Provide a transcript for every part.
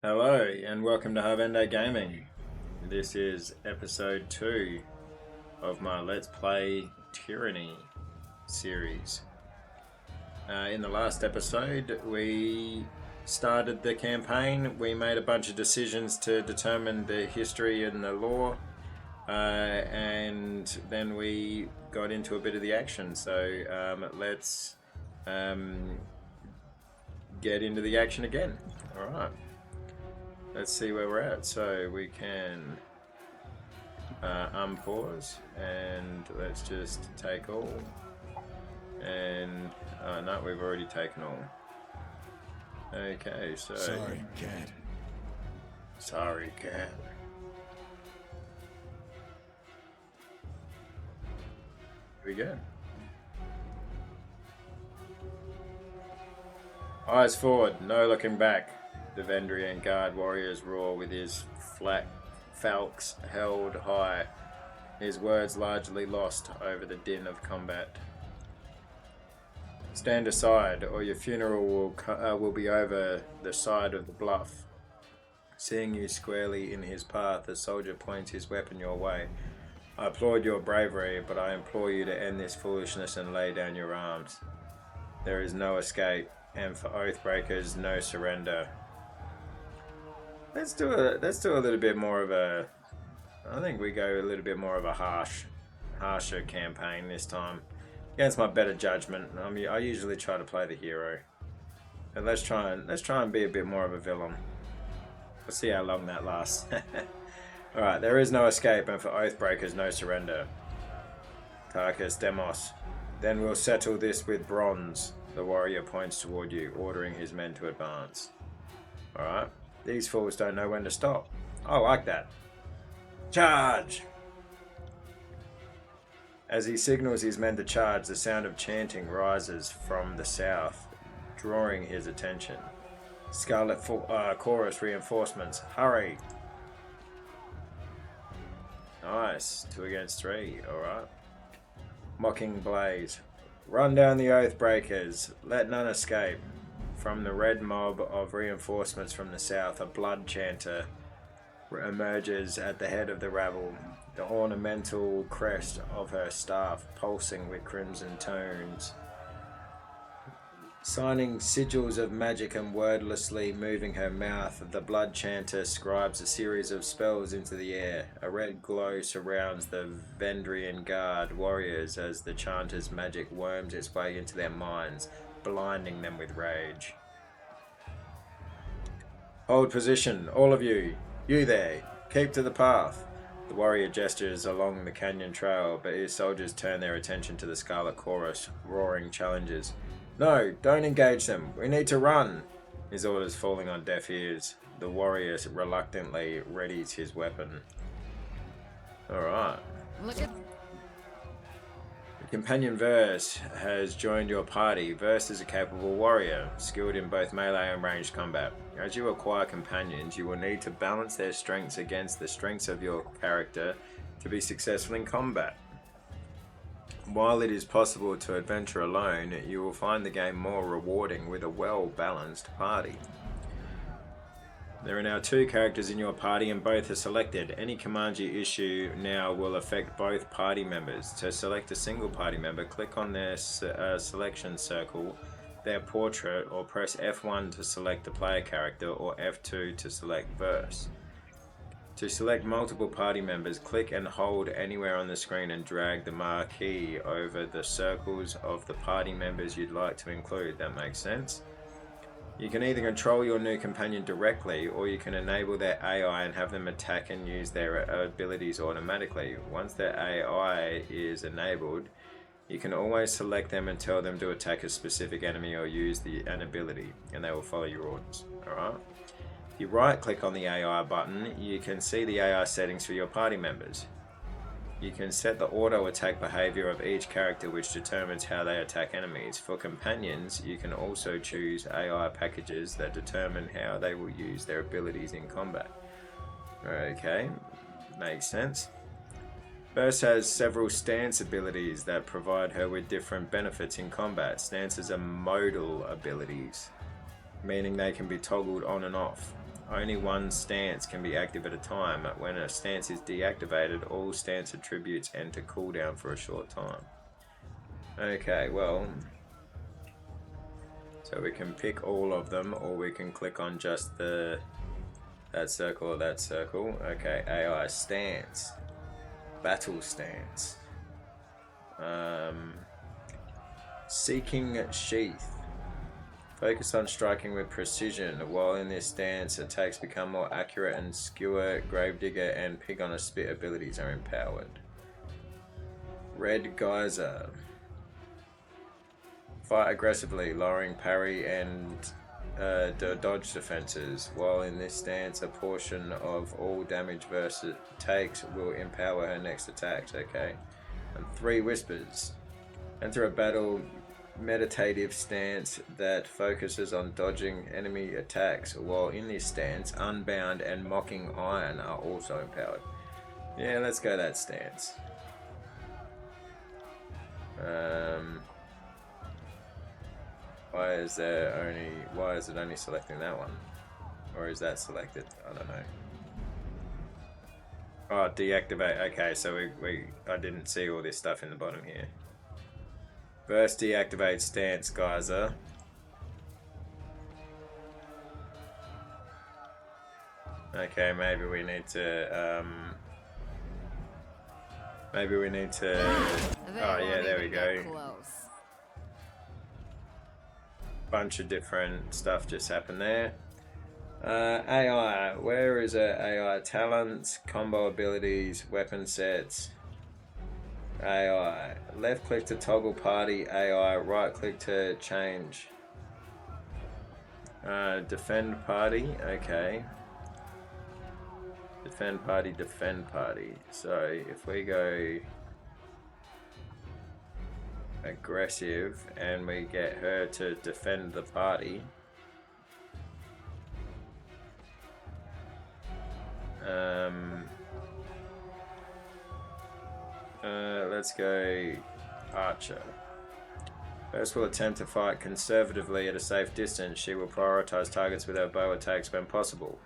Hello and welcome to Harvendo Gaming. This is episode 2 of my Let's Play Tyranny series. In the last episode we started the campaign. We made a bunch of decisions to determine the history and the lore, and then we got into a bit of the action. So let's get into the action again. Alright. Let's see where we're at. So we can unpause and let's just take all. And no, we've already taken all. Okay, so Sorry, cat. Sorry, cat. Here we go. Eyes forward, no looking back. The Vendrian Guard warriors roar with his flat falcons held high, his words largely lost over the din of combat. Stand aside, or your funeral will be over the side of the bluff. Seeing you squarely in his path, the soldier points his weapon your way. I applaud your bravery, but I implore you to end this foolishness and lay down your arms. There is no escape, and for Oathbreakers, no surrender. Let's do a little bit more of a. I think we go a little bit more of a harsher campaign this time, against my better judgment. I usually try to play the hero, but let's try and be a bit more of a villain. We'll see how long that lasts. All right, there is no escape, and for Oathbreakers, no surrender. Tarkus Demos. Then we'll settle this with bronze. The warrior points toward you, ordering his men to advance. All right. These fools don't know when to stop. I like that. Charge! As he signals his men to charge, the sound of chanting rises from the south, drawing his attention. Scarlet Chorus reinforcements. Hurry! Nice. 2 against 3. Alright. Mocking Blaze. Run down the Oathbreakers. Let none escape. From the red mob of reinforcements from the south, a blood chanter emerges at the head of the rabble, the ornamental crest of her staff pulsing with crimson tones. Signing sigils of magic and wordlessly moving her mouth, the blood chanter scribes a series of spells into the air. A red glow surrounds the Vendrian Guard warriors as the chanter's magic worms its way into their minds, blinding them with rage. Hold position, all of you. You there, keep to the path. The warrior gestures along the canyon trail, but his soldiers turn their attention to the Scarlet Chorus, roaring challenges. No, don't engage them. We need to run. His orders falling on deaf ears. The warrior reluctantly readies his weapon. Alright. Look at Companion Verse has joined your party. Verse is a capable warrior, skilled in both melee and ranged combat. As you acquire companions, you will need to balance their strengths against the strengths of your character to be successful in combat. While it is possible to adventure alone, you will find the game more rewarding with a well-balanced party. There are now 2 characters in your party and both are selected. Any command you issue now will affect both party members. To select a single party member, click on their selection circle, their portrait, or press F1 to select the player character or F2 to select verse. To select multiple party members, click and hold anywhere on the screen and drag the marquee over the circles of the party members you'd like to include. That makes sense? You can either control your new companion directly, or you can enable their AI and have them attack and use their abilities automatically. Once their AI is enabled, you can always select them and tell them to attack a specific enemy or use an ability, and they will follow your orders. Alright? If you right click on the AI button, you can see the AI settings for your party members. You can set the auto attack behavior of each character, which determines how they attack enemies. For companions, you can also choose AI packages that determine how they will use their abilities in combat. Okay, makes sense. Verse has several stance abilities that provide her with different benefits in combat. Stances are modal abilities, meaning they can be toggled on and off. Only one stance can be active at a time. When a stance is deactivated, all stance attributes enter cooldown for a short time. Okay, well, so we can pick all of them, or we can click on just that circle or that circle. Okay, AI stance, battle stance, seeking sheath. Focus on striking with precision. While in this stance, attacks become more accurate, and Skewer, Gravedigger, and Pig on a Spit abilities are empowered. Red Geyser. Fight aggressively, lowering parry and dodge defenses. While in this stance, a portion of all damage versus takes will empower her next attacks. Okay. And 3 Whispers. Enter a battle meditative stance that focuses on dodging enemy attacks. While in this stance, Unbound and Mocking Iron are also empowered. Yeah, let's go that stance. Why is it only selecting that one? Or is that selected? I don't know. Oh, deactivate. Okay, so I didn't see all this stuff in the bottom here. First, deactivate stance geyser. Okay, maybe we need to. Oh yeah, there we go. Bunch of different stuff just happened there. AI. Where is it? AI talents, combo abilities, weapon sets. AI. Left click to toggle party. AI. Right click to change. Defend party. Okay. Defend party. Defend party. So if we go aggressive and we get her to defend the party. Let's go Archer. First will attempt to fight conservatively at a safe distance. She will prioritize targets with her bow attacks when possible.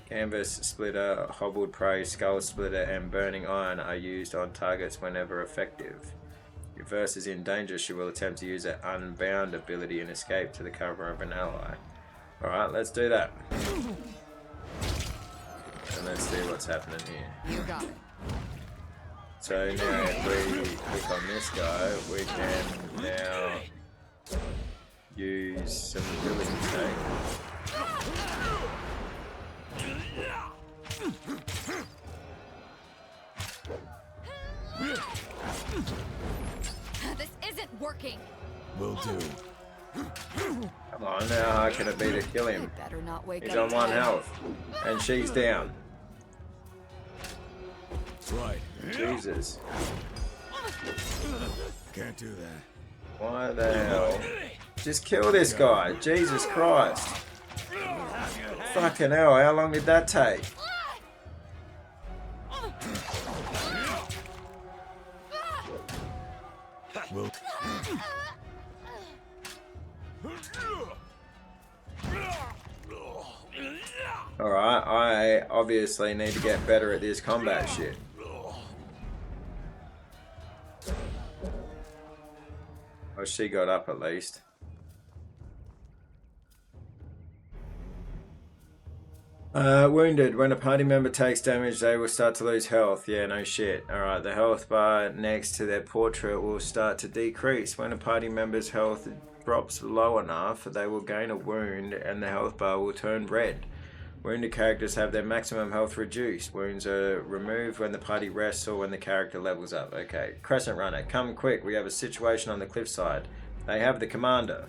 Canvas Splitter, Hobbled Prey, Skull Splitter, and Burning Iron are used on targets whenever effective. If Verse is in danger, she will attempt to use her Unbound ability and escape to the cover of an ally. Alright, let's do that. And let's see what's happening here. You got it. So now if we click on this guy, we can now use some ability take. This isn't working. Will do. Come on, now how can it be to kill him? Better not wake He's up on 1 dead. health. And she's down. Right. Jesus. Can't do that. Why the hell? Just kill this guy. Jesus Christ. Fucking hell, how long did that take? Will. Alright, I obviously need to get better at this combat shit. Oh, she got up at least. Wounded. When a party member takes damage, they will start to lose health. Yeah, no shit. Alright, the health bar next to their portrait will start to decrease. When a party member's health drops low enough, they will gain a wound and the health bar will turn red. Wounded characters have their maximum health reduced. Wounds are removed when the party rests or when the character levels up. Okay, Crescent Runner, come quick. We have a situation on the cliffside. They have the commander.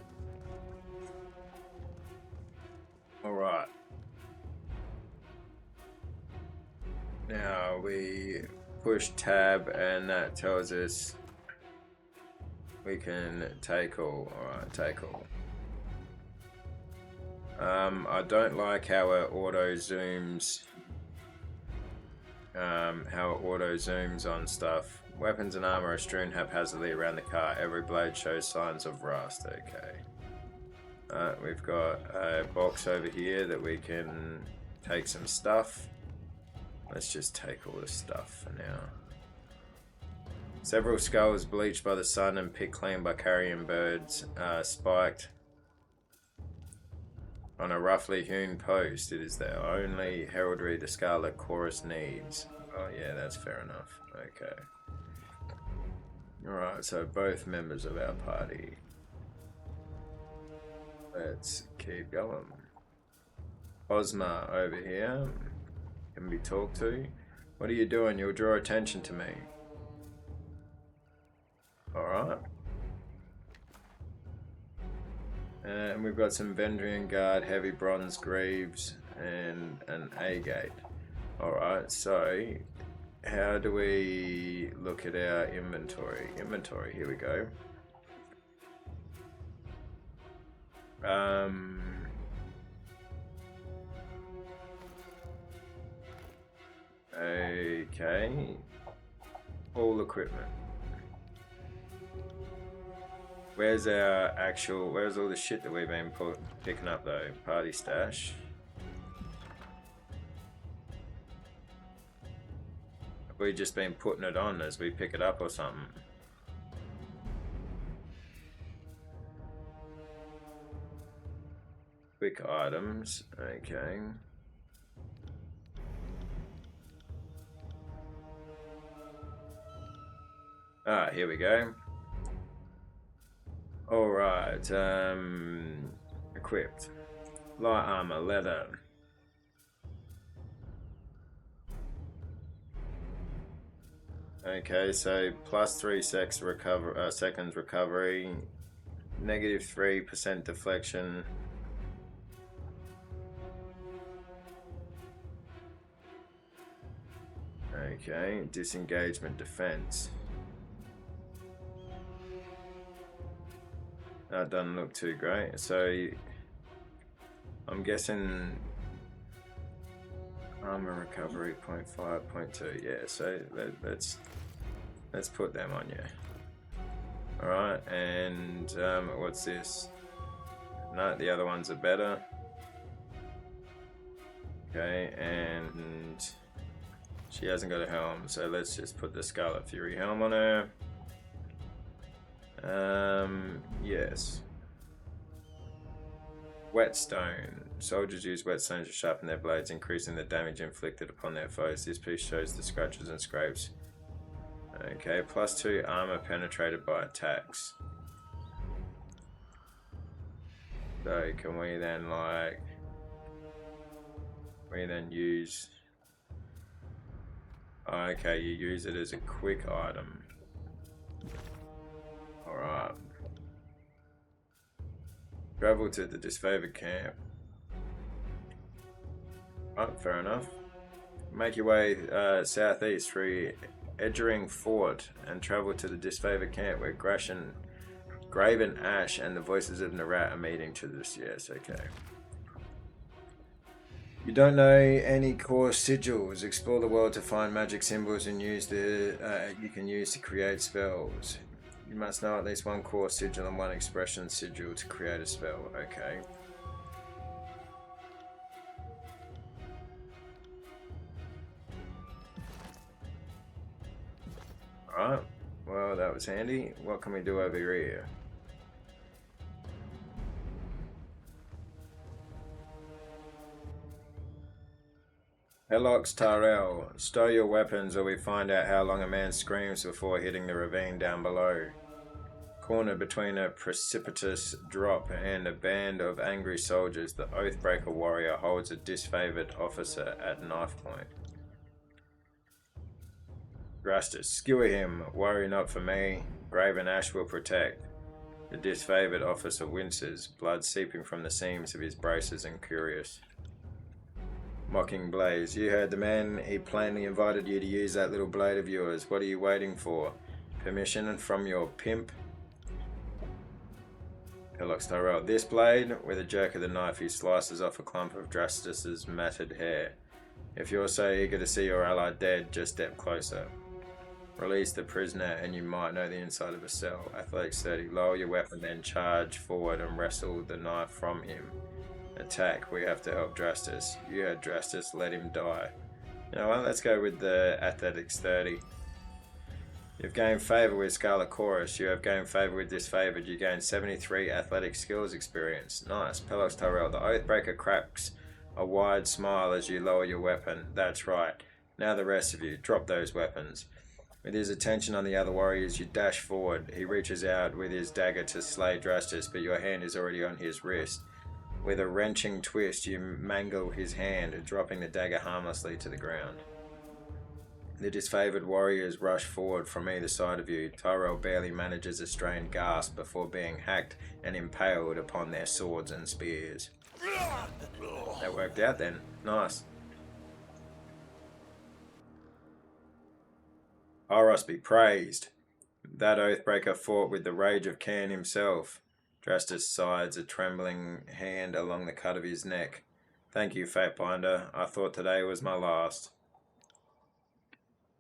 Alright. Now we push tab and that tells us we can take all. Alright, take all. I don't like how it auto zooms. On stuff. Weapons and armor are strewn haphazardly around the car. Every blade shows signs of rust. Okay. We've got a box over here that we can Take some stuff. Let's just take all the stuff for now. Several skulls bleached by the sun and picked clean by carrion birds, spiked on a roughly hewn post. It is the only heraldry the Scarlet Chorus needs. Oh yeah, that's fair enough. Okay. Alright, so both members of our party. Let's keep going. Ozma over here can be talked to. What are you doing? You'll draw attention to me. Alright. And we've got some Vendrian Guard, heavy bronze greaves, and an A-gate. Alright, so how do we look at our inventory? Inventory, here we go. Okay. All equipment. Where's all the shit that we've been picking up though? Party stash. Have we just been putting it on as we pick it up or something? Quick items, okay. Ah, here we go. Alright, equipped. Light armor, leather. Okay, so plus 3 seconds recovery, negative 3% deflection. Okay, disengagement defense. That doesn't look too great. So I'm guessing armor recovery 0.5, 0.2. Yeah, so let's put them on you. Alright, and what's this? No, the other ones are better. Okay, and she hasn't got a helm, so let's just put the Scarlet Fury helm on her. Yes. Whetstone. Soldiers use whetstones to sharpen their blades, increasing the damage inflicted upon their foes. This piece shows the scratches and scrapes. Okay, plus 2 armor penetrated by attacks. So can we then use... Okay, you use it as a quick item. Alright. Travel to the Disfavoured camp. Right, fair enough. Make your way southeast through Edgering Fort and travel to the Disfavoured camp where Graven Ash and the voices of Narat are meeting to this. Yes, okay. You don't know any core sigils. Explore the world to find magic symbols and use you can use to create spells. You must know at least one core sigil and one expression sigil to create a spell. Okay. Alright. Well, that was handy. What can we do over here? Helox Tyrell, stow your weapons or we find out how long a man screams before hitting the ravine down below. Cornered between a precipitous drop and a band of angry soldiers, the Oathbreaker warrior holds a disfavored officer at knife point. Drastus, skewer him, worry not for me, Graven Ash will protect. The disfavored officer winces, blood seeping from the seams of his braces and curious. Mocking Blaze, you heard the man. He plainly invited you to use that little blade of yours. What are you waiting for? Permission from your pimp? Helox Tyrell, this blade? With a jerk of the knife, he slices off a clump of Drastus's matted hair. If you're so eager to see your ally dead, just step closer. Release the prisoner and you might know the inside of a cell. Athletics 30. Lower your weapon, then charge forward and wrestle the knife from him. Attack. We have to help Justice. You had Justice. Let him die. You know what? Let's go with the Athletics 30. You've gained favor with Scarlet Chorus. You have gained favor with Disfavored. You gain 73 athletic skills experience. Nice. Pelos Tyrell. The Oathbreaker cracks a wide smile as you lower your weapon. That's right. Now the rest of you. Drop those weapons. With his attention on the other warriors, you dash forward. He reaches out with his dagger to slay Justice, but your hand is already on his wrist. With a wrenching twist, you mangle his hand, dropping the dagger harmlessly to the ground. The disfavored warriors rush forward from either side of you. Tyrell barely manages a strained gasp before being hacked and impaled upon their swords and spears. That worked out then. Nice. Oros be praised. That Oathbreaker fought with the rage of Cain himself. Justice sides a trembling hand along the cut of his neck. Thank you, Fatebinder. I thought today was my last.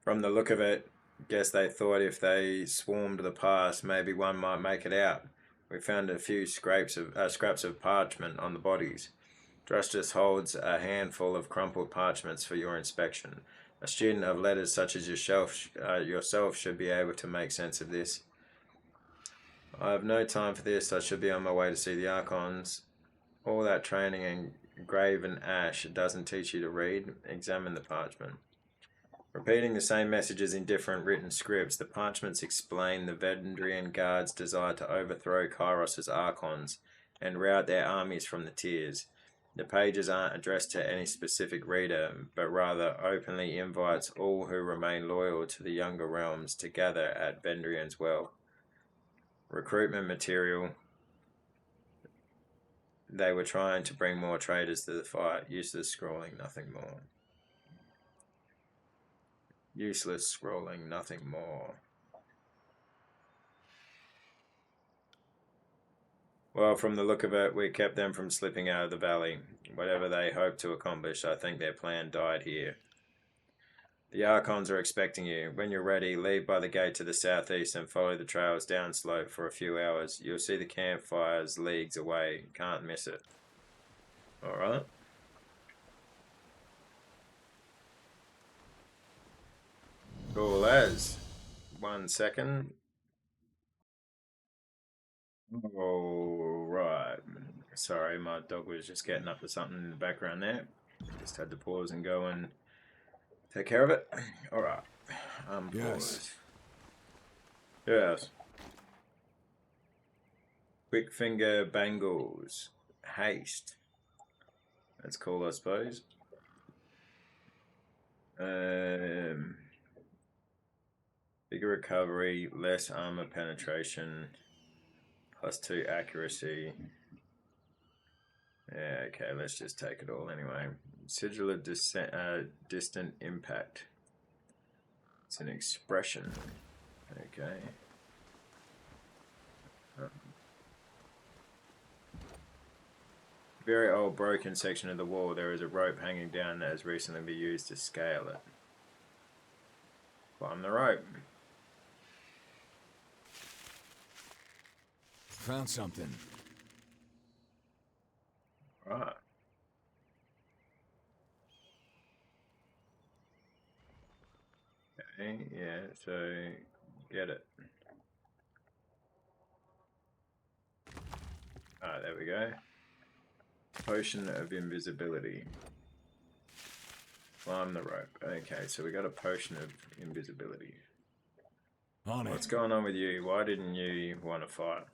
From the look of it, guess they thought if they swarmed the pass, maybe one might make it out. We found a few scraps of parchment on the bodies. Justice holds a handful of crumpled parchments for your inspection. A student of letters such as yourself should be able to make sense of this. I have no time for this. I should be on my way to see the Archons. All that training in graven ash doesn't teach you to read. Examine the parchment. Repeating the same messages in different written scripts, the parchments explain the Vendrian guards' desire to overthrow Kairos' Archons and rout their armies from the tiers. The pages aren't addressed to any specific reader, but rather openly invites all who remain loyal to the younger realms to gather at Vendrian's Well. Recruitment material. They were trying to bring more traders to the fight. Useless scrolling, nothing more. Useless scrolling, nothing more. Well, from the look of it, we kept them from slipping out of the valley. Whatever they hoped to accomplish, I think their plan died here. The Archons are expecting you. When you're ready, leave by the gate to the southeast and follow the trails downslope for a few hours. You'll see the campfires leagues away. Can't miss it. Alright. Cool as. 1 second. Alright. Sorry, my dog was just getting up to something in the background there. Just had to pause and go and take care of it. Alright. Yes. Yes. Quick finger bangles. Haste. That's cool, I suppose. Bigger recovery, less armor penetration, +2 accuracy. Yeah, okay, let's just take it all anyway. Sigil of distant impact. It's an expression. Okay. Very old broken section of the wall. There is a rope hanging down that has recently been used to scale it. Climb the rope. Found something. Right. Okay, yeah, so get it. Ah, there we go. Potion of invisibility. Climb the rope. Okay, so we got a potion of invisibility. On it. What's going on with you? Why didn't you want to fight?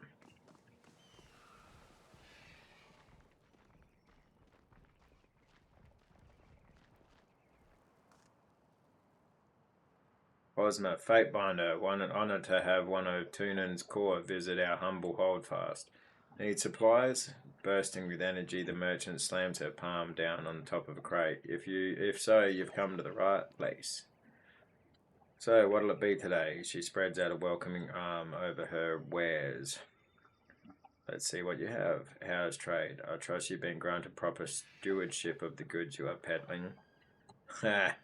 Ozma, Fatebinder, an honor to have one of Tunan's court visit our humble holdfast. Need supplies? Bursting with energy, the merchant slams her palm down on the top of a crate. If so, you've come to the right place. So, what'll it be today? She spreads out a welcoming arm over her wares. Let's see what you have. How's trade? I trust you've been granted proper stewardship of the goods you are peddling. Ha!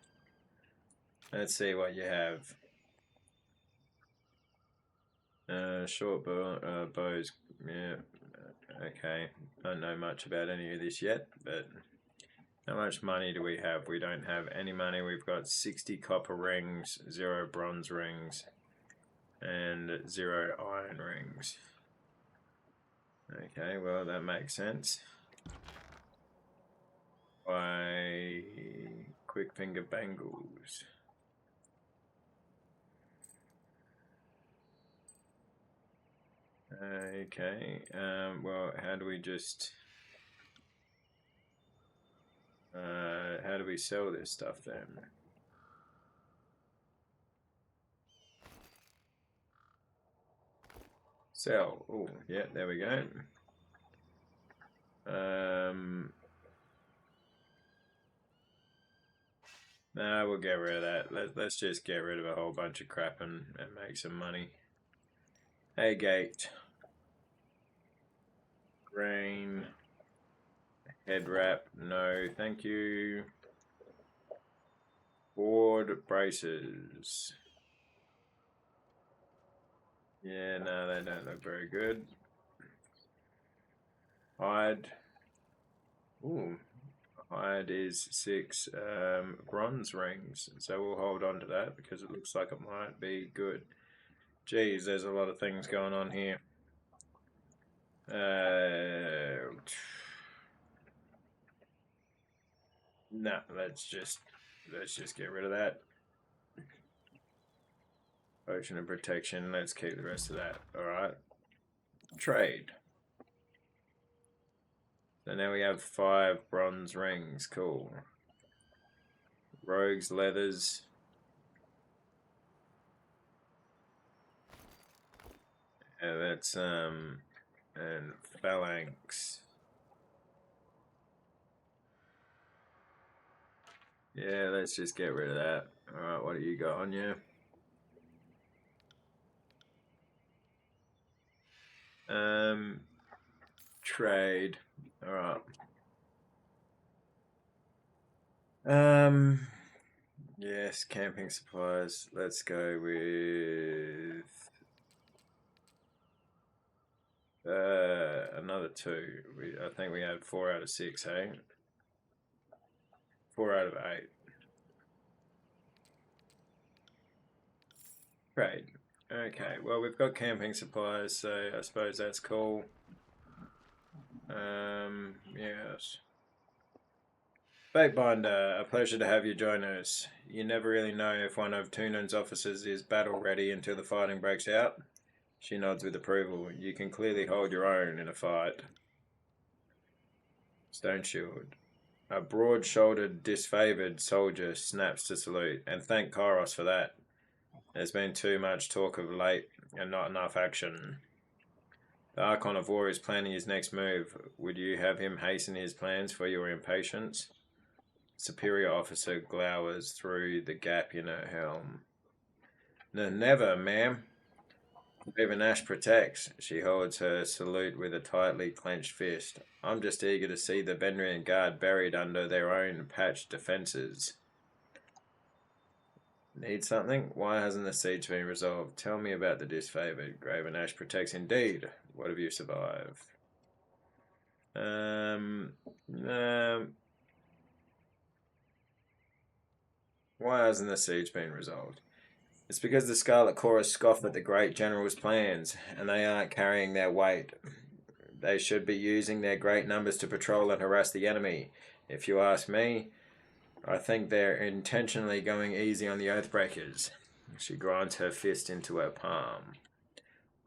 Let's see what you have. Short bow, bows, yeah. Okay, don't know much about any of this yet, but how much money do we have? We don't have any money. We've got 60 copper rings, 0 bronze rings, and 0 iron rings. Okay, well, that makes sense. Why, quick finger bangles. Okay, well, how do we just... how do we sell this stuff then? Sell. Oh, yeah, there we go. No, we'll get rid of that. Let's just get rid of a whole bunch of crap and make some money. Hey, gate. Grain. Head wrap. No, thank you. Board braces. Yeah, no, they don't look very good. Hide. Ooh, hide is 6 bronze rings, so we'll hold on to that because it looks like it might be good. Geez, there's a lot of things going on here. No, let's just get rid of that. Potion of protection. Let's keep the rest of that. All right. Trade. So now we have 5 bronze rings. Cool. Rogues, leathers. Yeah, that's and phalanx. Yeah, let's just get rid of that. All right, what do you got on you? Trade. All right. Yes, camping supplies. Let's go with another 2. I think we had 4 out of 6, hey? 4 out of 8. Trade. Okay, well, we've got camping supplies, so I suppose that's cool. Yes. Fatebinder, a pleasure to have you join us. You never really know if one of Tunan's officers is battle ready until the fighting breaks out. She nods with approval. You can clearly hold your own in a fight. Stone Shield. A broad-shouldered, disfavored soldier snaps to salute, and thank Kairos for that. There's been too much talk of late, and not enough action. The Archon of War is planning his next move. Would you have him hasten his plans for your impatience? Superior officer glowers through the gap in her helm. Never, ma'am. Even Ash protects. She holds her salute with a tightly clenched fist. I'm just eager to see the Vendrian Guard buried under their own patched defences. Need something? Why hasn't the siege been resolved? Tell me about the disfavored. Graven Ash protects indeed. What have you survived? Why hasn't the siege been resolved? It's because the Scarlet Chorus scoff at the great general's plans, and they aren't carrying their weight. They should be using their great numbers to patrol and harass the enemy. If you ask me, I think they're intentionally going easy on the Oathbreakers. She grinds her fist into her palm.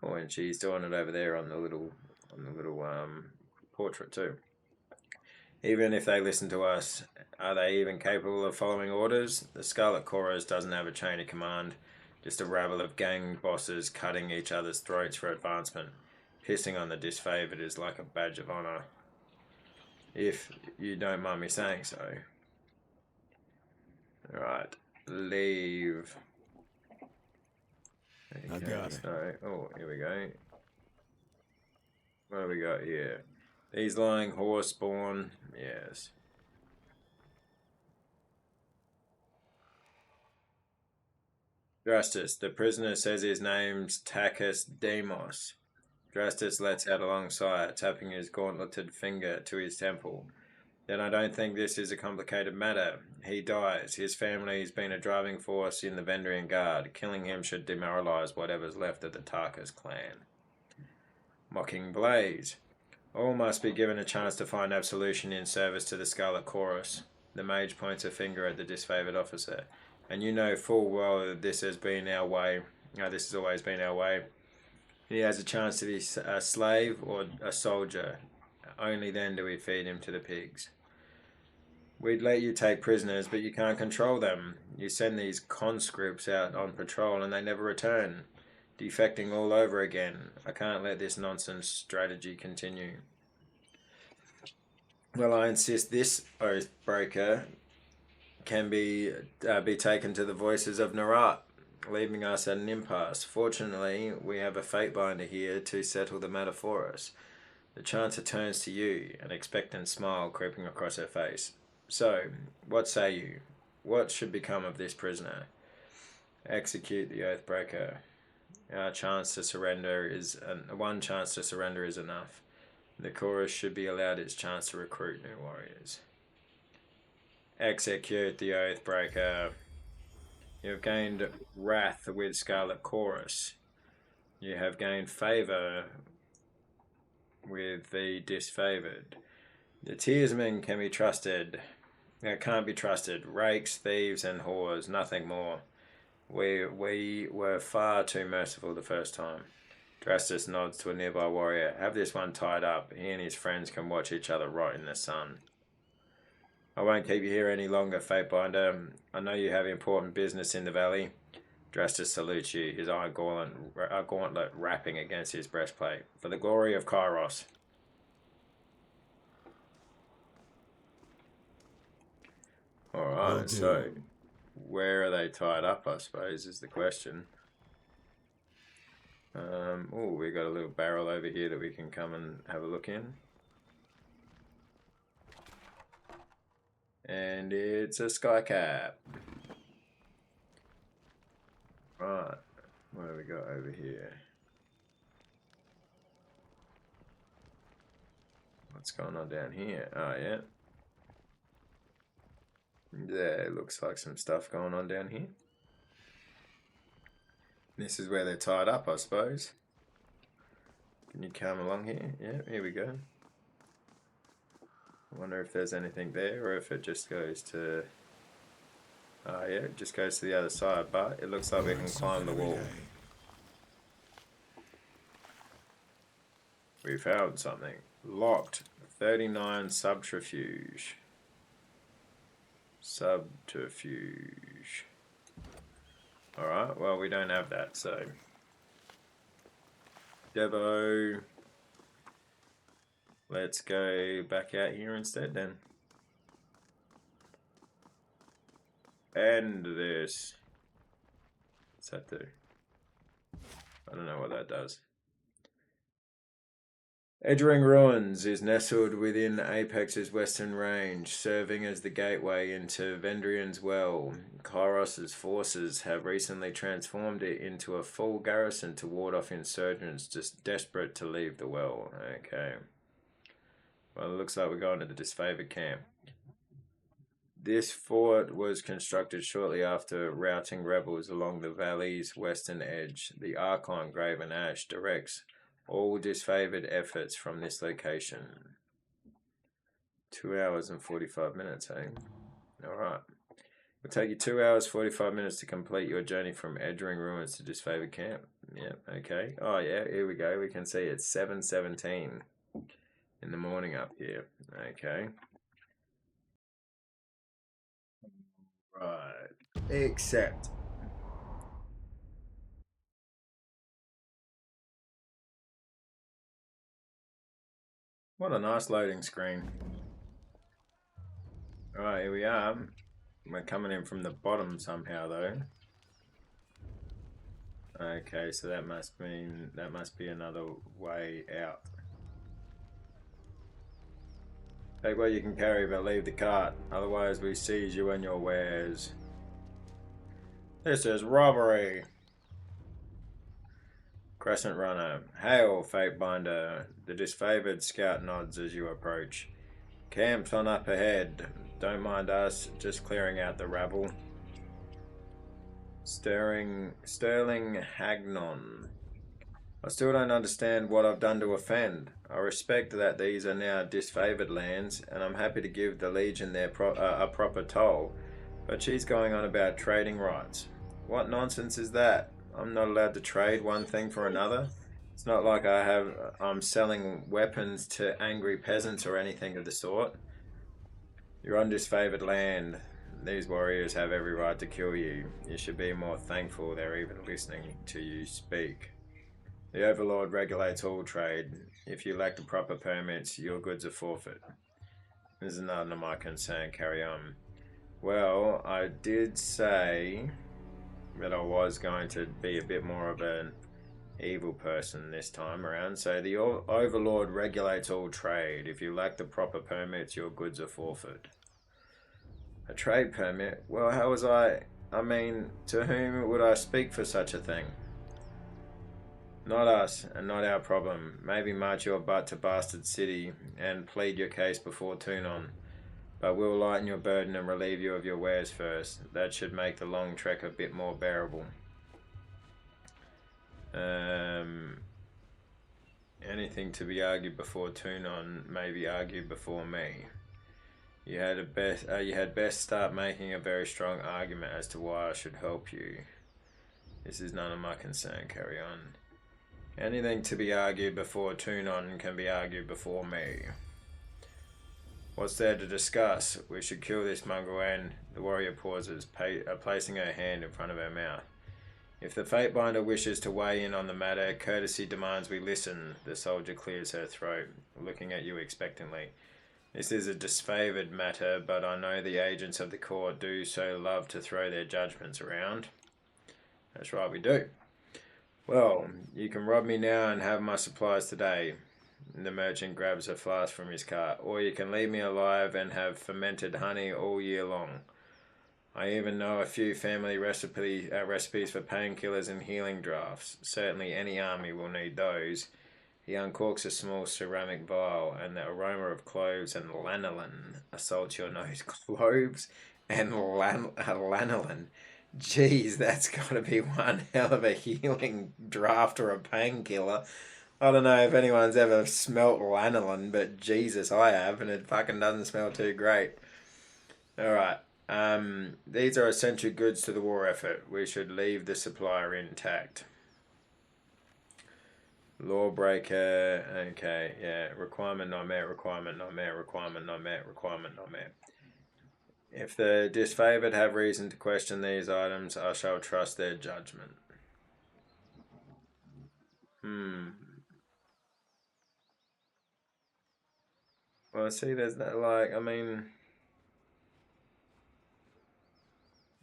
Oh, and she's doing it over there on the little portrait too. Even if they listen to us, are they even capable of following orders? The Scarlet Chorus doesn't have a chain of command, just a rabble of gang bosses cutting each other's throats for advancement. Pissing on the disfavored is like a badge of honor. If you don't mind me saying so. Alright, leave. Okay, I got it. so, oh, here we go. What do we got here? These lying horse spawn. Yes. Justice. The prisoner says his name's Takis Demos. Drastus lets out a long sigh, tapping his gauntleted finger to his temple. Then I don't think this is a complicated matter. He dies. His family's been a driving force in the Vendrian Guard. Killing him should demoralize whatever's left of the Tarkus clan. Mocking Blaze. All must be given a chance to find absolution in service to the Scarlet Chorus. The mage points a finger at the disfavored officer. And you know full well that this has been our way. This has always been our way. He has a chance to be a slave or a soldier. Only then do we feed him to the pigs. We'd let you take prisoners, but you can't control them. You send these conscripts out on patrol and they never return. Defecting all over again. I can't let this nonsense strategy continue. Well, I insist this oathbreaker can be taken to the voices of Narat, leaving us at an impasse. Fortunately, we have a Fatebinder here to settle the matter for us. The Chancer turns to you, an expectant smile creeping across her face. So, what say you? What should become of this prisoner? Execute the Oathbreaker. One chance to surrender is enough. The chorus should be allowed its chance to recruit new warriors. Execute the Oathbreaker. You have gained wrath with Scarlet Chorus. You have gained favour with the Disfavoured. The Tearsmen can be trusted. Can't be trusted. Rakes, thieves, and whores. Nothing more. We were far too merciful the first time. Drastus nods to a nearby warrior. Have this one tied up. He and his friends can watch each other rot in the sun. I won't keep you here any longer, Fatebinder. I know you have important business in the valley. Drastus salutes you, his iron gauntlet rapping against his breastplate. For the glory of Kairos. Alright, so where are they tied up, I suppose, is the question. Oh, we got a little barrel over here that we can come and have a look in. And it's a skycap. Right, what have we got over here? What's going on down here? Oh, yeah. There looks like some stuff going on down here. This is where they're tied up, I suppose. Can you come along here? Yeah, here we go. I wonder if there's anything there or if it just goes to... Oh yeah, it just goes to the other side, but it looks like we can climb the wall. We found something. Locked. 39 subterfuge. Subterfuge. Alright, well we don't have that, so... Devo... Let's go back out here instead then. End this. What's that do? I don't know what that does. Edgering Ruins is nestled within Apex's western range, serving as the gateway into Vendrian's Well. Kairos' forces have recently transformed it into a full garrison to ward off insurgents just desperate to leave the well. Okay. Well, it looks like we're going to the disfavored camp. This fort was constructed shortly after routing rebels along the valley's western edge. The Archon Graven Ash directs all disfavored efforts from this location. 2 hours and 45 minutes, eh? Alright. It'll take you 2 hours, 45 minutes to complete your journey from Edgering Ruins to disfavored camp. Yeah, okay. Oh yeah, here we go. We can see it's 7:17 in the morning up here. Okay. Right. Except... What a nice loading screen. Alright, here we are. We're coming in from the bottom somehow though. Okay, so that must be another way out. Take what you can carry, but leave the cart. Otherwise, we seize you and your wares. This is robbery. Crescent Runner. Hail, Fatebinder. The Disfavored scout nods as you approach. Camped on up ahead. Don't mind us, just clearing out the rabble. Sterling Hagnon. I still don't understand what I've done to offend. I respect that these are now disfavored lands, and I'm happy to give the Legion their a proper toll, but she's going on about trading rights. What nonsense is that? I'm not allowed to trade one thing for another. It's not like I'm selling weapons to angry peasants or anything of the sort. You're on disfavored land. These warriors have every right to kill you. You should be more thankful they're even listening to you speak. The Overlord regulates all trade. If you lack the proper permits, your goods are forfeit. This is none of my concern. Carry on. Well, I did say that I was going to be a bit more of an evil person this time around. So the Overlord regulates all trade. If you lack the proper permits, your goods are forfeit. A trade permit? Well, how was I mean, to whom would I speak for such a thing? Not us, and not our problem. Maybe march your butt to Bastard City and plead your case before Tunon. But we'll lighten your burden and relieve you of your wares first. That should make the long trek a bit more bearable. Anything to be argued before Tunon may be argued before me. You had best start making a very strong argument as to why I should help you. This is none of my concern. Carry on. Anything to be argued before Tunon can be argued before me. What's there to discuss? We should kill this mongrel and... The warrior pauses, placing her hand in front of her mouth. If the Fatebinder wishes to weigh in on the matter, courtesy demands we listen. The soldier clears her throat, looking at you expectantly. This is a disfavored matter, but I know the agents of the court do so love to throw their judgments around. That's right, we do. Well, you can rob me now and have my supplies today. The merchant grabs a flask from his cart. Or you can leave me alive and have fermented honey all year long. I even know a few family recipes for painkillers and healing drafts. Certainly any army will need those. He uncorks a small ceramic vial, and the aroma of cloves and lanolin assaults your nose. Cloves and lanolin. Geez, that's got to be one hell of a healing draft or a painkiller. I don't know if anyone's ever smelt lanolin, but Jesus, I have, and it fucking doesn't smell too great. Alright, these are essential goods to the war effort. We should leave the supplier intact. Lawbreaker, okay, yeah, requirement not met, requirement not met, requirement not met, requirement not met. If the disfavored have reason to question these items, I shall trust their judgment. Well, see, there's that, like, I mean,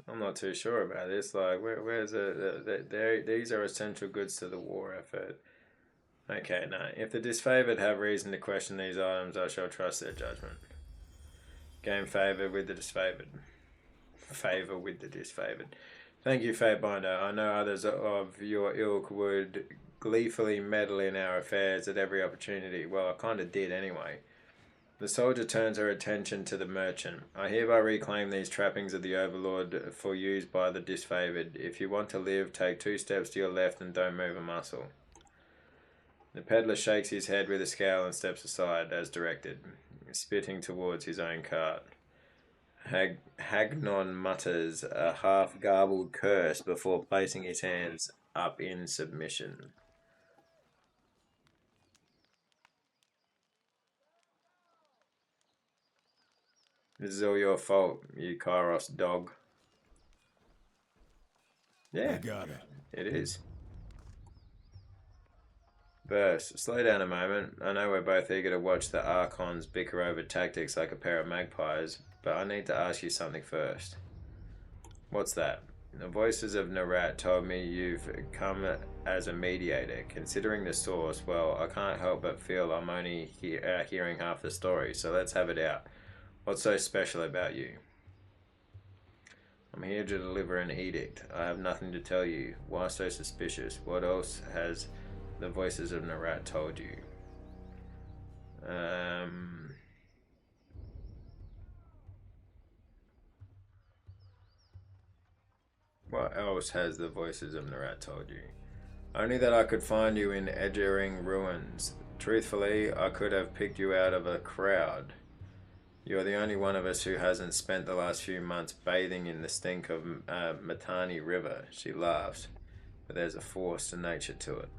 I'm not too sure about this. Like, where's these are essential goods to the war effort. Okay, no. If the disfavored have reason to question these items, I shall trust their judgment. Gain favour with the disfavored. Favour with the disfavored. Thank you, Fatebinder. I know others of your ilk would gleefully meddle in our affairs at every opportunity. Well, I kind of did anyway. The soldier turns her attention to the merchant. I hereby reclaim these trappings of the Overlord for use by the disfavored. If you want to live, take 2 steps to your left and don't move a muscle. The peddler shakes his head with a scowl and steps aside, as directed, spitting towards his own cart. Hagnon mutters a half-garbled curse before placing his hands up in submission. This is all your fault, you Kairos dog. Yeah, I got it. It is. Verse, slow down a moment. I know we're both eager to watch the Archons bicker over tactics like a pair of magpies, but I need to ask you something first. What's that? The voices of Narat told me you've come as a mediator. Considering the source, well, I can't help but feel I'm only hearing half the story, so let's have it out. What's so special about you? I'm here to deliver an edict. I have nothing to tell you. Why so suspicious? What else has the voices of Narat told you. What else has the voices of Narat told you? Only that I could find you in Edgering ruins. Truthfully, I could have picked you out of a crowd. You're the only one of us who hasn't spent the last few months bathing in the stink of Matani River. She laughs, but there's a force to nature to it.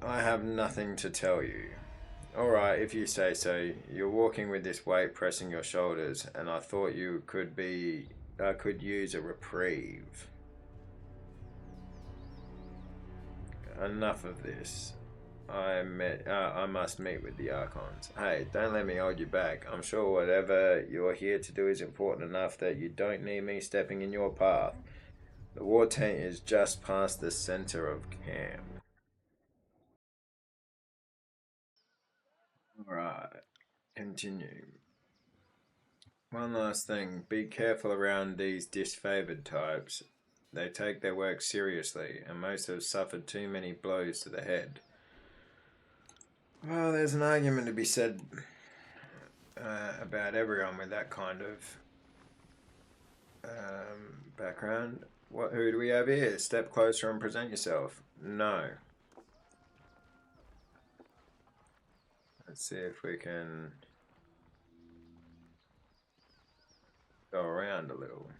I have nothing to tell you. Alright, if you say so. You're walking with this weight pressing your shoulders, and I thought you could use a reprieve. Enough of this. I must meet with the Archons. Hey, don't let me hold you back. I'm sure whatever you're here to do is important enough that you don't need me stepping in your path. The war tent is just past the center of camp. Alright, continue. One last thing, be careful around these disfavored types. They take their work seriously, and most have suffered too many blows to the head. Well, there's an argument to be said about everyone with that kind of background. Who do we have here? Step closer and present yourself. No. Let's see if we can go around a little.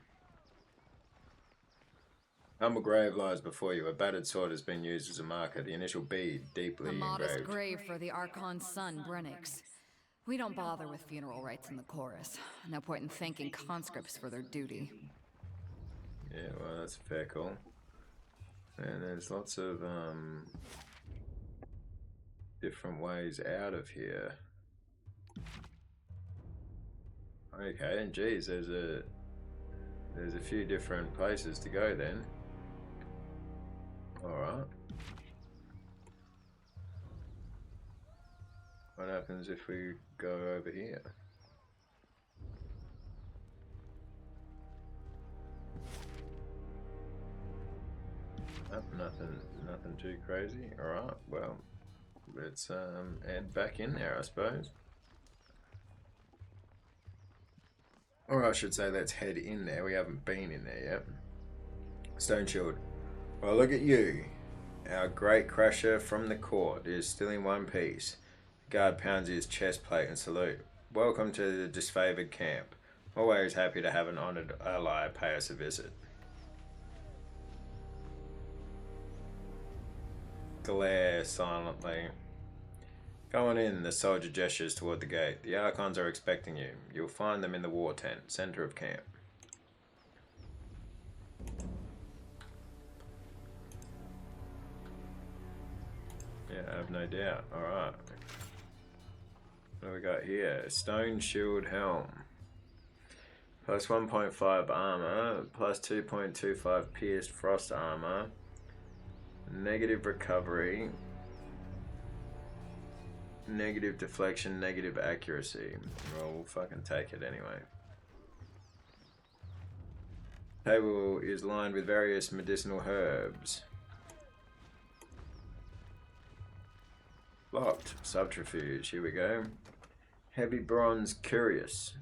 Humble grave lies before you. A battered sword has been used as a marker. The initial bead deeply A modest engraved. grave for the Archon's son, Brennix. We don't bother with funeral rites in the chorus. No point in thanking conscripts for their duty. Yeah, well, that's a fair call. And there's lots of different ways out of here. Okay, and geez, there's a few different places to go then. Alright. What happens if we go over here? Oh, nothing too crazy. Alright, well, let's head back in there, I suppose. Or I should say, let's head in there. We haven't been in there yet. Stone Shield. Well, look at you. Our great crusher from the court is still in one piece. The guard pounds his chest plate and salute. Welcome to the disfavored camp. Always happy to have an honored ally pay us a visit. Glare silently. Go on in, the soldier gestures toward the gate. The Archons are expecting you. You'll find them in the war tent, center of camp. Yeah, I have no doubt. Alright. What do we got here? Stone Shield Helm. Plus 1.5 armor, plus 2.25 pierced frost armor. Negative recovery. Negative deflection, negative accuracy. Well, we'll fucking take it anyway. Table is lined with various medicinal herbs. Locked. Subterfuge. Here we go. Heavy bronze cuirass.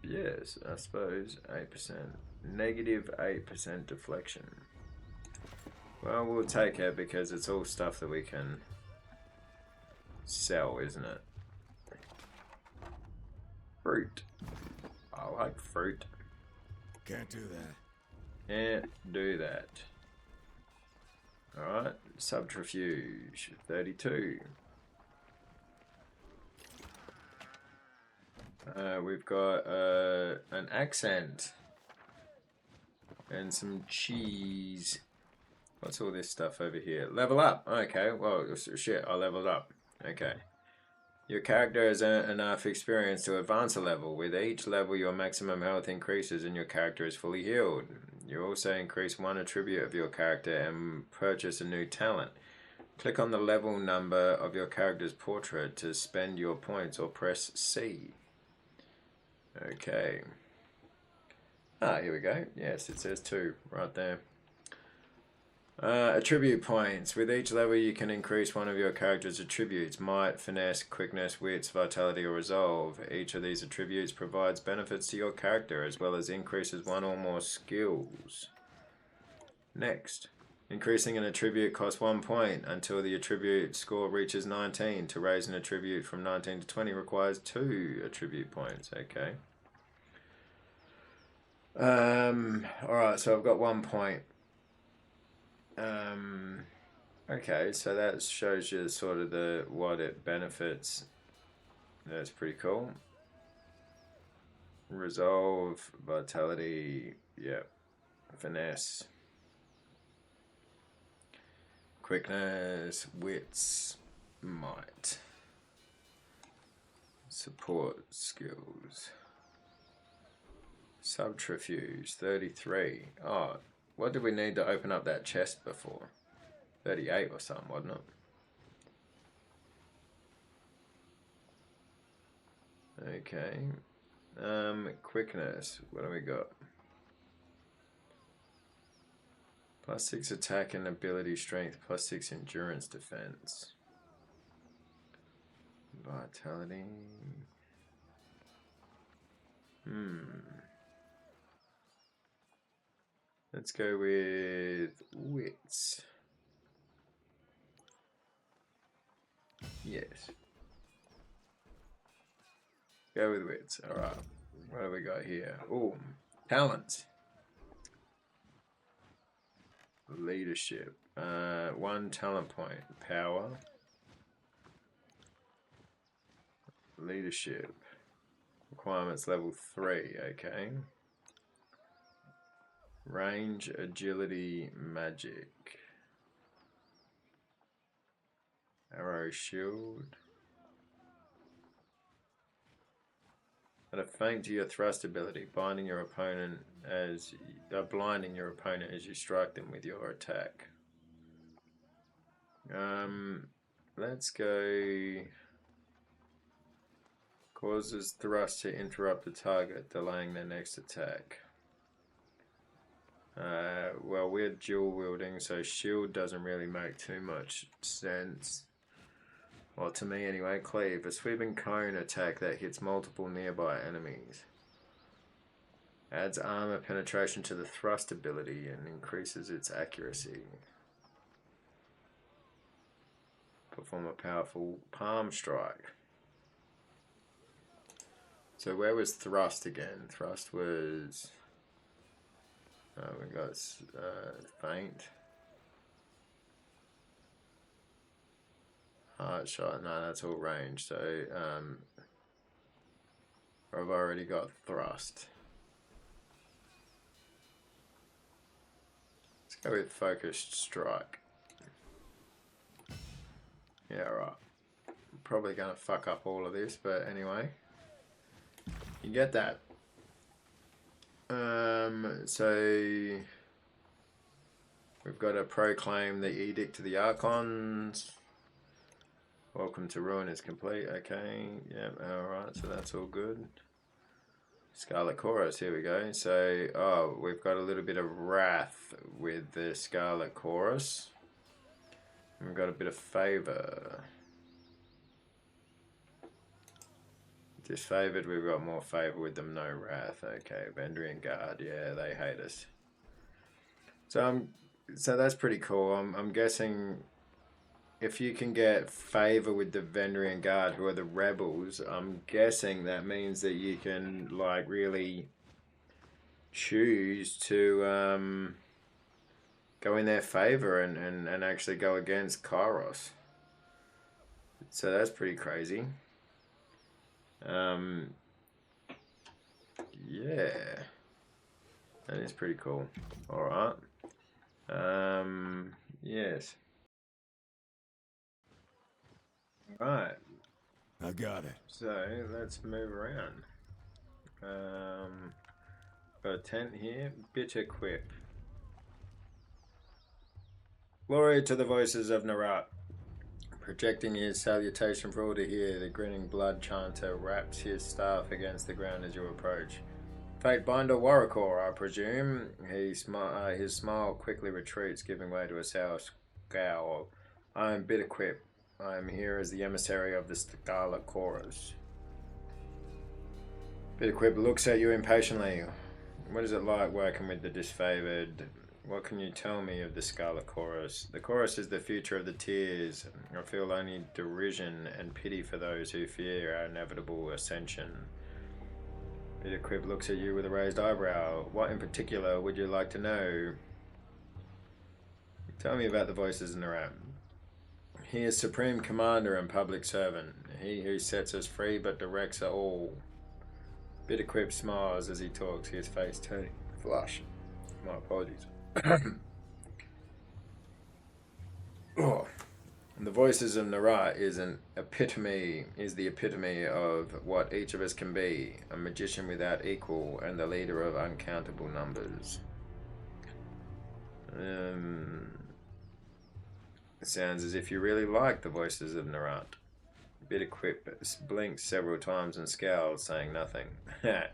Yes, I suppose 8%. Negative 8% deflection. Well, we'll take it because it's all stuff that we can sell, isn't it? Fruit. I like fruit. Can't do that. Can't do that. Alright, subterfuge. 32. We've got an accent. And some cheese. What's all this stuff over here? Level up. Okay, well, shit, I leveled up. Okay. Your character has earned enough experience to advance a level. With each level, your maximum health increases and your character is fully healed. You also increase one attribute of your character and purchase a new talent. Click on the level number of your character's portrait to spend your points, or press C. Okay. Ah, here we go. Yes, it says 2 right there. Attribute points. With each level you can increase one of your character's attributes: might, finesse, quickness, wits, vitality, or resolve. Each of these attributes provides benefits to your character as well as increases one or more skills. Next. Increasing an attribute costs 1 point until the attribute score reaches 19. To raise an attribute from 19 to 20 requires 2 attribute points. Okay. Alright, so I've got 1 point. Okay, so that shows you sort of what it benefits. That's pretty cool. Resolve, vitality, yep. Finesse, quickness, wits, might, support skills, subterfuge, 33. Oh, what did we need to open up that chest before? 38 or something, wasn't it? Okay. Quickness, what do we got? +6 attack and ability strength, +6 endurance defense. Vitality. Let's go with wits. Yes. Go with wits. Alright. What do we got here? Oh, talents. Leadership. 1 talent point. Power. Leadership. Requirements level 3. Okay. Range, agility, magic. Arrow, shield. Add a feint to your thrust ability, blinding your opponent as you strike them with your attack. Let's go. Causes thrust to interrupt the target, delaying their next attack. Well, we're dual wielding, so shield doesn't really make too much sense. Well, to me anyway. Cleave, a sweeping cone attack that hits multiple nearby enemies. Adds armor penetration to the thrust ability and increases its accuracy. Perform a powerful palm strike. So where was thrust again? Thrust was... we got feint. Heart shot, no, that's all range. So I've already got thrust. Let's go with focused strike. Yeah, right. I'm probably gonna fuck up all of this, but anyway, you get that. So we've got to proclaim the edict to the Archons. Welcome to Ruin is complete. Okay, yep, alright, so that's all good. Scarlet Chorus, here we go. So, we've got a little bit of wrath with the Scarlet Chorus. And we've got a bit of favor. Disfavored, we've got more favor with them, no wrath. Okay, Vendrian Guard, yeah, they hate us. So that's pretty cool. I'm guessing if you can get favor with the Vendrian Guard, who are the rebels, I'm guessing that means that you can like really choose to go in their favor and actually go against Kairos. So that's pretty crazy. Yeah, that is pretty cool. All right. Yes. All right. I got it. So let's move around. Got a tent here. Bitter quip. Glory to the voices of Narat. Projecting his salutation for all to hear, the grinning blood chanter raps his staff against the ground as you approach. Fatebinder Warrior, I presume. His smile quickly retreats, giving way to a sour scowl. I am Bitterquip. I am here as the emissary of the Scarlet Chorus. Bitterquip looks at you impatiently. What is it like working with the Disfavoured? What can you tell me of the Scarlet Chorus? The chorus is the future of the Tears. I feel only derision and pity for those who fear our inevitable ascension. Bitterquip looks at you with a raised eyebrow. What in particular would you like to know? Tell me about the voices in the rap. He is Supreme Commander and Public Servant. He who sets us free but directs us all. Bitterquip smiles as he talks, his face turning flush. My apologies. Oh. The voices of Narat is the epitome of what each of us can be, a magician without equal and the leader of uncountable numbers. It sounds as if you really like the voices of Narat. Bitterquip blinks several times and scowls, saying nothing. That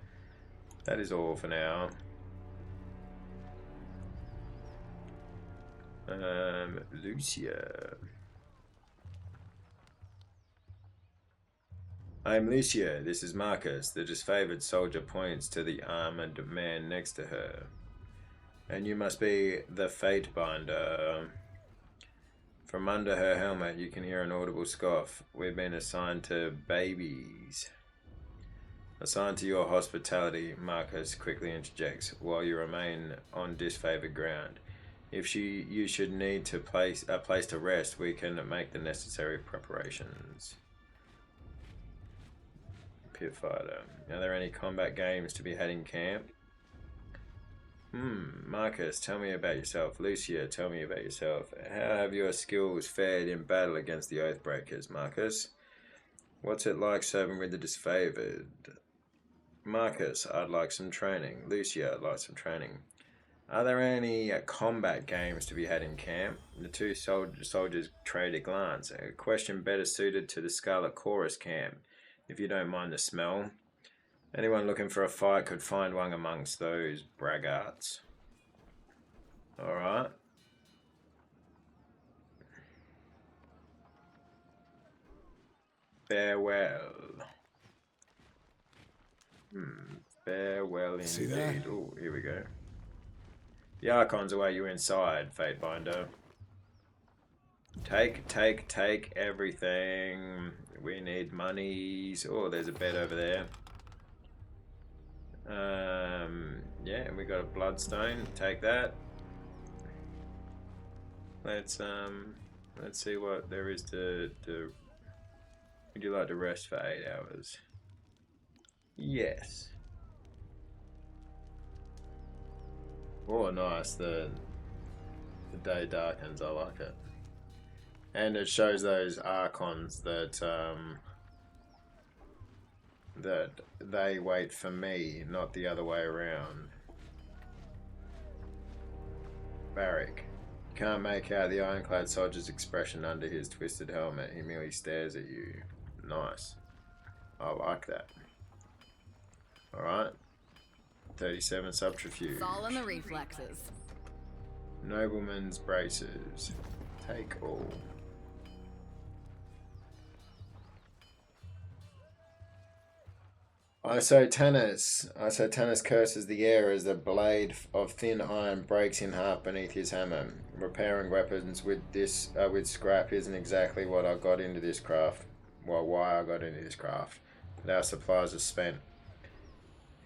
is all for now. Lucia. I'm Lucia. This is Marcus. The disfavored soldier points to the armored man next to her. And you must be the Fatebinder. From under her helmet, you can hear an audible scoff. We've been assigned to babies. Assigned to your hospitality, Marcus quickly interjects, while you remain on disfavored ground. If you should need a place to rest, we can make the necessary preparations. Pitfighter. Are there any combat games to be had in camp? Marcus, tell me about yourself. Lucia, tell me about yourself. How have your skills fared in battle against the Oathbreakers, Marcus? What's it like serving with the Disfavored? Marcus, I'd like some training. Lucia, I'd like some training. Are there any combat games to be had in camp? The two soldiers trade a glance. A question better suited to the Scarlet Chorus camp, if you don't mind the smell. Anyone looking for a fight could find one amongst those braggarts. Alright. Farewell. Farewell indeed. See that? Oh, here we go. The Archons await you inside, Fatebinder. Take everything. We need monies. Oh, there's a bed over there. Yeah, we got a bloodstone. Take that. Let's see what there is to do. Would you like to rest for 8 hours? Yes. Oh, nice. The day darkens. I like it. And it shows those Archons that that they wait for me, not the other way around. Barrick. You can't make out the ironclad soldier's expression under his twisted helmet. He merely stares at you. Nice. I like that. Alright. 37 subterfuge. It's all in the reflexes. Nobleman's braces. Take all. Isotanus curses the air as the blade of thin iron breaks in half beneath his hammer. Repairing weapons with scrap isn't exactly what I got into this craft. Well, why I got into this craft. But our supplies are spent.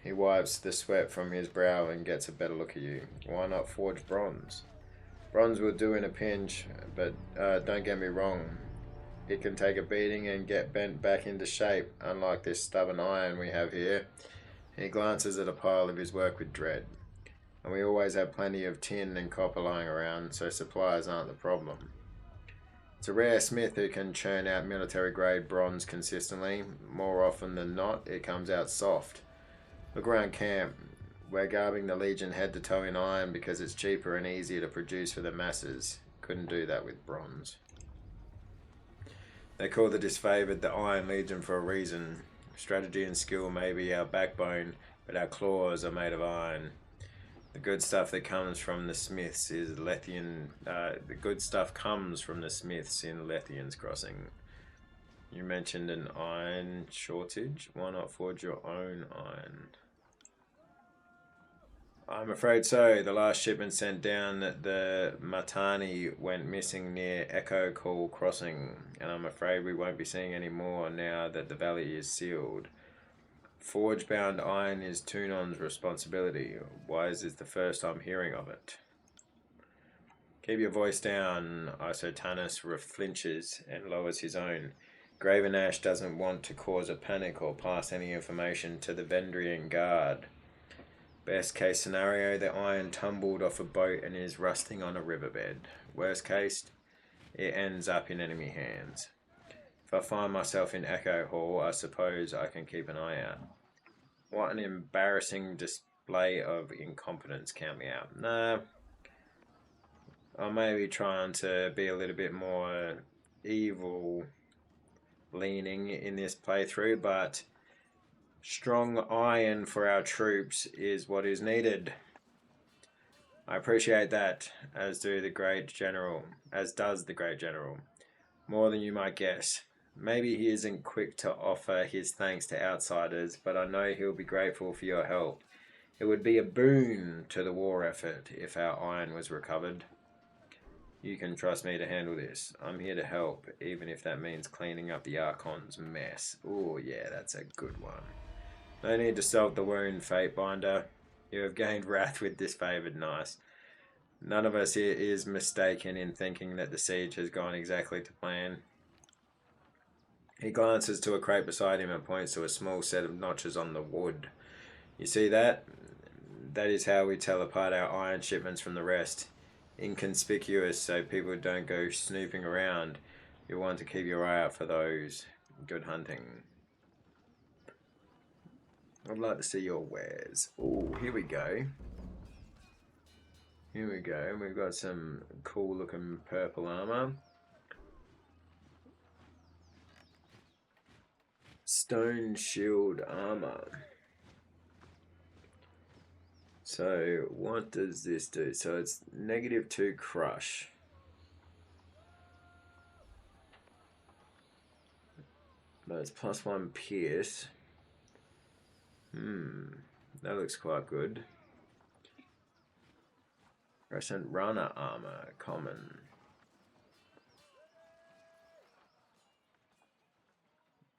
He wipes the sweat from his brow and gets a better look at you. Why not forge bronze? Bronze will do in a pinch, but don't get me wrong. It can take a beating and get bent back into shape, unlike this stubborn iron we have here. He glances at a pile of his work with dread. And we always have plenty of tin and copper lying around, so supplies aren't the problem. It's a rare smith who can churn out military-grade bronze consistently. More often than not, it comes out soft. Look around camp. We're garbing the Legion head to toe in iron because it's cheaper and easier to produce for the masses. Couldn't do that with bronze. They call the Disfavoured the Iron Legion for a reason. Strategy and skill may be our backbone, but our claws are made of iron. The good stuff that comes from the smiths is Lethian. The good stuff comes from the smiths in Lethian's Crossing. You mentioned an iron shortage. Why not forge your own iron? I'm afraid so. The last shipment sent down the Matani went missing near Echo Call Crossing, and I'm afraid we won't be seeing any more now that the valley is sealed. Forge-bound iron is Tunon's responsibility. Why is this the first I'm hearing of it? Keep your voice down. Isotanus flinches and lowers his own. Graven Ash doesn't want to cause a panic or pass any information to the Vendrian Guard. Best case scenario, the iron tumbled off a boat and is rusting on a riverbed. Worst case, it ends up in enemy hands. If I find myself in Echo Hall, I suppose I can keep an eye out. What an embarrassing display of incompetence, count me out. Nah, I may be trying to be a little bit more evil leaning in this playthrough, but strong iron for our troops is what is needed. I appreciate that, as does the great general. More than you might guess. Maybe he isn't quick to offer his thanks to outsiders, but I know he'll be grateful for your help. It would be a boon to the war effort if our iron was recovered. You can trust me to handle this. I'm here to help, even if that means cleaning up the Archon's mess. Oh yeah, that's a good one. No need to salve the wound, Fatebinder. You have gained wrath with Disfavoured. Nice. None of us here is mistaken in thinking that the siege has gone exactly to plan. He glances to a crate beside him and points to a small set of notches on the wood. You see that? That is how we tell apart our iron shipments from the rest. Inconspicuous, so people don't go snooping around. You'll want to keep your eye out for those. Good hunting. I'd like to see your wares. Oh, here we go. Here we go. We've got some cool looking purple armor. Stone shield armor. So what does this do? So it's -2 crush. But it's +1 pierce. That looks quite good. Crescent runner armor, common.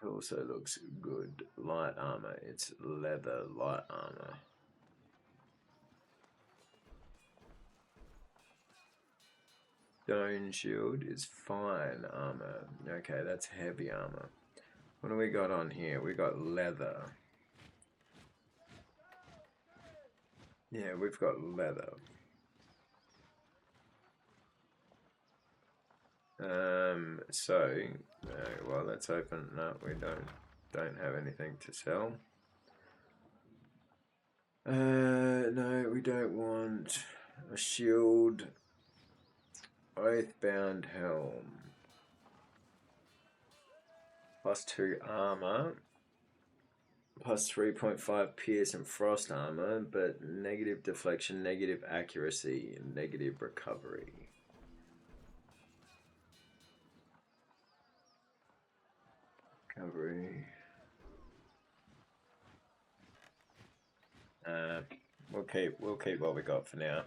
Also looks good. Light armor, it's leather light armor. Stone shield is fine armor. Okay, that's heavy armor. What do we got on here? We got leather. Yeah, we've got leather. Well, let's open. No, we don't have anything to sell. No, we don't want a shield. Oathbound helm. +2 armor. +3.5 pierce and frost armor, but negative deflection, negative accuracy, and negative recovery. Recovery. We'll keep what we got for now.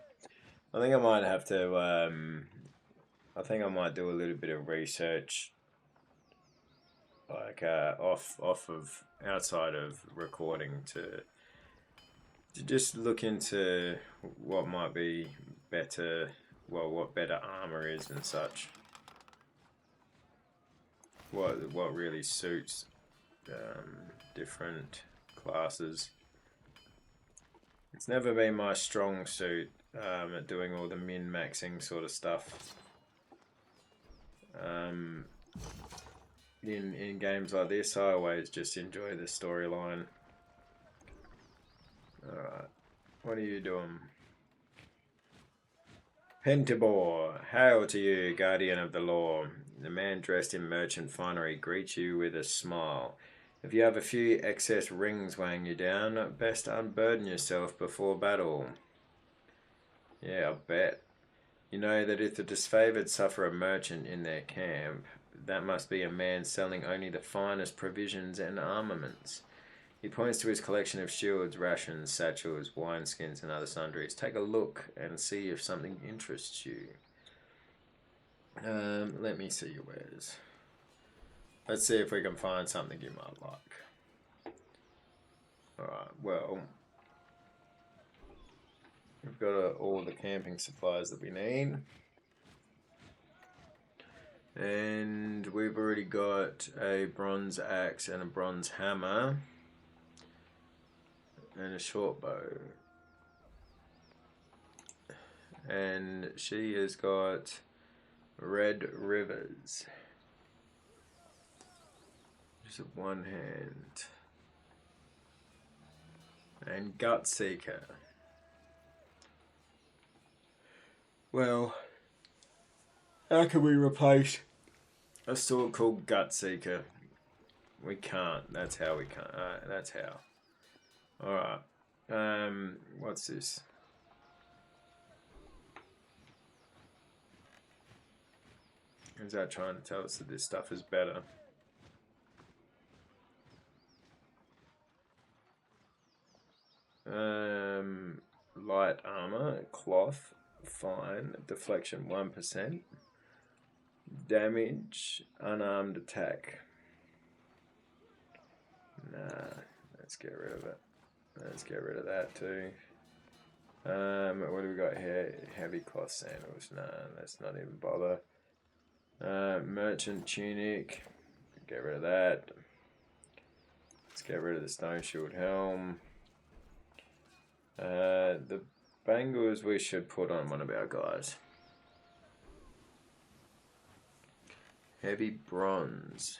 I think I might have to. I think I might do a little bit of research, like outside of recording, to just look into what might be better. Well, what better armor is and such. What really suits different classes. It's never been my strong suit at doing all the min-maxing sort of stuff. In games like this, I always just enjoy the storyline. Alright, what are you doing? Pentibor, hail to you, guardian of the law. The man dressed in merchant finery greets you with a smile. If you have a few excess rings weighing you down, best unburden yourself before battle. Yeah, I bet. You know that if the disfavored suffer a merchant in their camp, that must be a man selling only the finest provisions and armaments. He points to his collection of shields, rations, satchels, wineskins, and other sundries. Take a look and see if something interests you. Let me see your wares. Let's see if we can find something you might like. Alright, well, we've got all the camping supplies that we need. And we've already got a bronze axe and a bronze hammer. And a short bow. And she has got red rivers. Just one hand. And gut seeker. Well, how can we replace a sword called gut seeker? We can't. That's how we can't. That's how. Alright. What's this? Is that trying to tell us that this stuff is better? Light armor, cloth, fine, deflection 1%, damage, unarmed attack. Nah, let's get rid of it. Let's get rid of that too. What do we got here? Heavy cloth sandals. Nah, let's not even bother. Merchant tunic. Get rid of that. Let's get rid of the stone shield helm. The bangles we should put on one of our guys. Heavy bronze.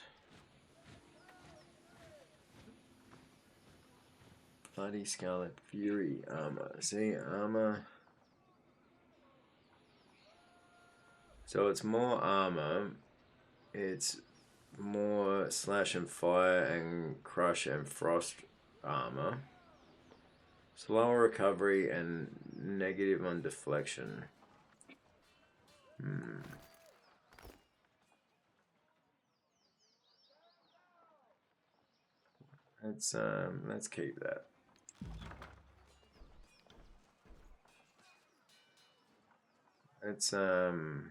Bloody Scarlet Fury armor. See, armor. So it's more armor. It's more slash and fire and crush and frost armor. Slower recovery and negative on deflection. Let's keep that. Let's oh,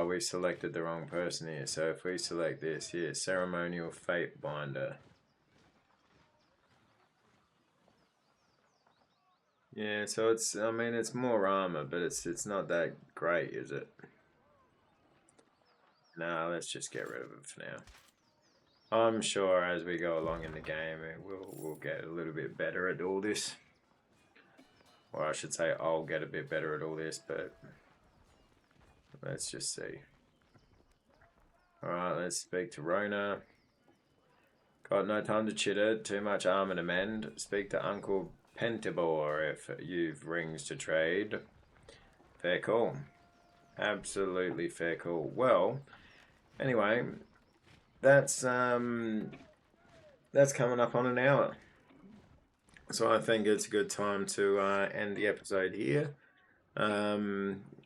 we selected the wrong person here. So if we select this here, ceremonial fate binder. Yeah, so it's, I mean, it's more armor, but it's not that great, is it? Nah, let's just get rid of it for now. I'm sure as we go along in the game, we'll get a little bit better at all this. Or I should say, I'll get a bit better at all this, but let's just see. Alright, let's speak to Rona. Got no time to chitter, too much armor to mend. Speak to Uncle Pentibor if you've rings to trade. Fair call. Absolutely fair call. Well, anyway, that's coming up on an hour. So I think it's a good time to end the episode here.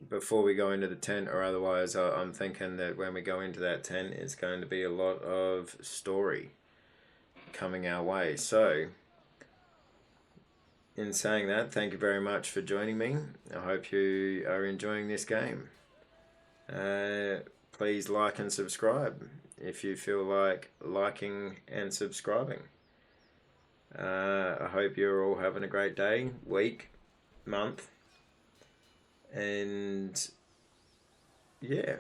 Before we go into the tent, or otherwise I'm thinking that when we go into that tent, it's going to be a lot of story coming our way. So, in saying that, thank you very much for joining me. I hope you are enjoying this game. Please like and subscribe if you feel like liking and subscribing. I hope you're all having a great day, week, month, and yeah,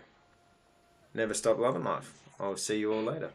never stop loving life. I'll see you all later.